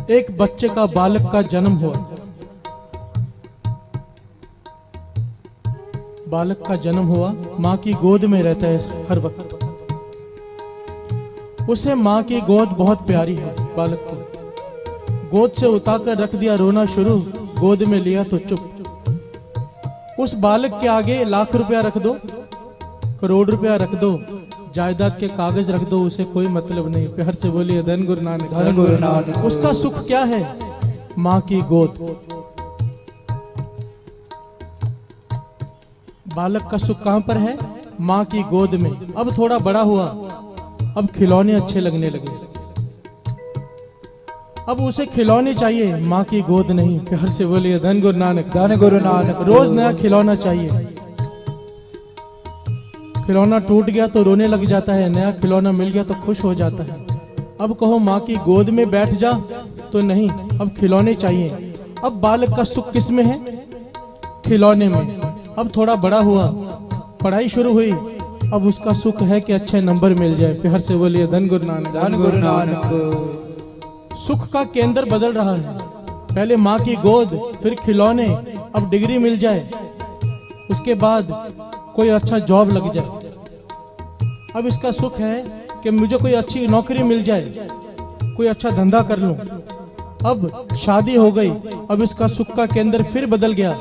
एक बच्चे का, बालक का जन्म हुआ। बालक का जन्म हुआ, माँ की गोद में रहता है हर वक्त। उसे माँ की गोद बहुत प्यारी है। बालक को गोद से उठाकर रख दिया, रोना शुरू, गोद में लिया तो चुप। उस बालक के आगे लाख रुपया रख दो, करोड़ रुपया रख दो, जायदाद के कागज रख दो, उसे कोई मतलब नहीं। प्यार से बोलिए धन गुरु नानक, धन गुरु नानक। उसका सुख क्या है? माँ की गोद। बालक का सुख कहां पर है? माँ की गोद में। अब थोड़ा बड़ा हुआ, अब खिलौने अच्छे लगने लगे। अब उसे खिलौने चाहिए, माँ की गोद नहीं। प्यार से बोलिए धन गुरु नानक, धन गुरु नानक। रोज नया खिलौना चाहिए। खिलौना टूट गया तो रोने लग जाता है, नया खिलौना मिल गया तो खुश हो जाता है। अब कहो माँ की गोद में बैठ जा, तो नहीं, अब खिलौने चाहिए। अब बालक का सुख किस में है? खिलौने में। अब थोड़ा बड़ा हुआ, पढ़ाई शुरू हुई, अब उसका सुख है कि अच्छे नंबर मिल जाए। प्यार से बोलिए धन गुरु नानक, धन गुरु नानक। सुख का केंद्र बदल रहा है। पहले माँ की गोद, फिर खिलौने, अब डिग्री मिल जाए, उसके बाद कोई अच्छा जॉब लग जाए। अब इसका सुख है कि मुझे कोई अच्छी नौकरी मिल जाए, कोई अच्छा धंधा कर लूं। अब शादी हो गई, अब इसका सुख का केंद्र फिर बदल गया।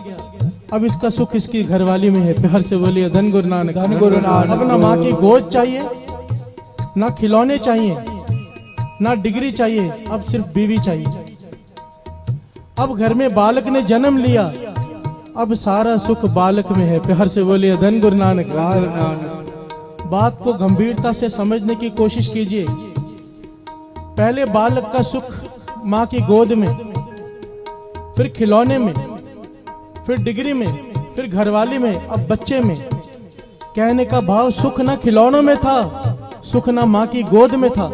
अब इसका सुख इसकी घरवाली में है। प्यार से बोलिए धन गुरु नानक, धन गुरु नानक। अब ना माँ की गोद चाहिए, ना खिलौने चाहिए, ना डिग्री चाहिए, अब सिर्फ बीवी चाहिए। अब घर में बालक ने जन्म लिया, अब सारा सुख बालक में है। प्यार से बोलिए धन गुरु नानक, धन नानक। बात को गंभीरता से समझने की कोशिश कीजिए। पहले बालक का सुख माँ की गोद में, फिर खिलौने में, फिर डिग्री में, फिर घरवाली में, अब बच्चे में। कहने का भाव, सुख ना खिलौनों में था, सुख ना माँ की गोद में था,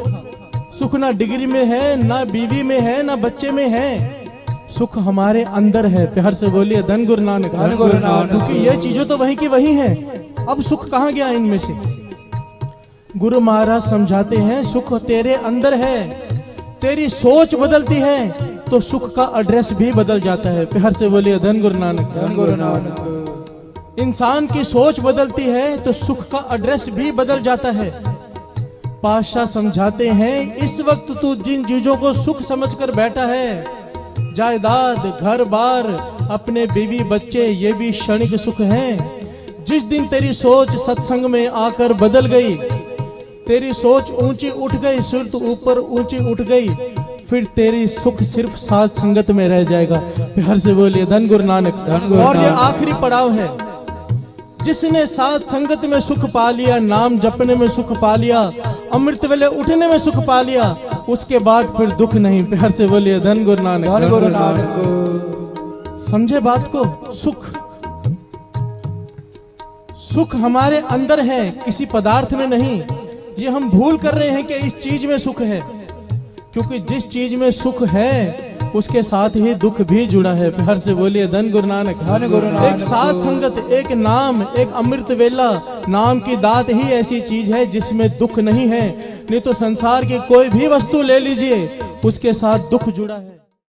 सुख ना डिग्री में है, ना बीवी में है, ना बच्चे में है, सुख हमारे अंदर है। प्यार से बोलिए धन गुरु नानक, धन गुरु नानक। क्योंकि ये चीजें तो वहीं की वहीं हैं। अब सुख कहाँ गया इनमें से? गुरु महाराज समझाते हैं, सुख तेरे अंदर है। तेरी सोच बदलती है तो सुख का एड्रेस भी बदल जाता है। प्यार से बोलिए धन गुरु नानक, धन गुरु नानक। इंसान की सोच बदलती है तो सुख का एड्रेस भी बदल जाता है। पातशाह समझाते हैं, इस वक्त तू जिन चीजों को सुख समझकर बैठा है, जायदाद, घर बार, अपने बीवी बच्चे, ये भी क्षणिक सुख हैं। जिस दिन तेरी सोच सत्संग में आकर बदल गई, तेरी सोच ऊंची उठ गई, सुरत ऊपर ऊंची उठ गई, फिर तेरी सुख सिर्फ साथ संगत में रह जाएगा। प्यार से बोलिए धन गुरु नानक, धन गुरु नानक। और ये आखिरी पड़ाव है। जिसने साथ संगत में सुख पा लिया, नाम जपने में सुख पा लिया, अमृत वेले उठने में सुख पा लिया, उसके बाद फिर दुख नहीं। प्यार से बोलिए धन गुरु नानक, धन गुरु नानक। समझे बात को? सुख, सुख हमारे अंदर है, किसी पदार्थ में नहीं। ये हम भूल कर रहे हैं कि इस चीज में सुख है, क्योंकि जिस चीज में सुख है उसके साथ ही दुख भी जुड़ा है। प्यार से बोलिए धन गुरु नानक, धन गुरु नानक। एक साथ संगत, एक नाम, एक अमृत वेला, नाम की दात ही ऐसी चीज है जिसमें दुख नहीं है। नहीं तो संसार की कोई भी वस्तु ले लीजिए, उसके साथ दुख जुड़ा है।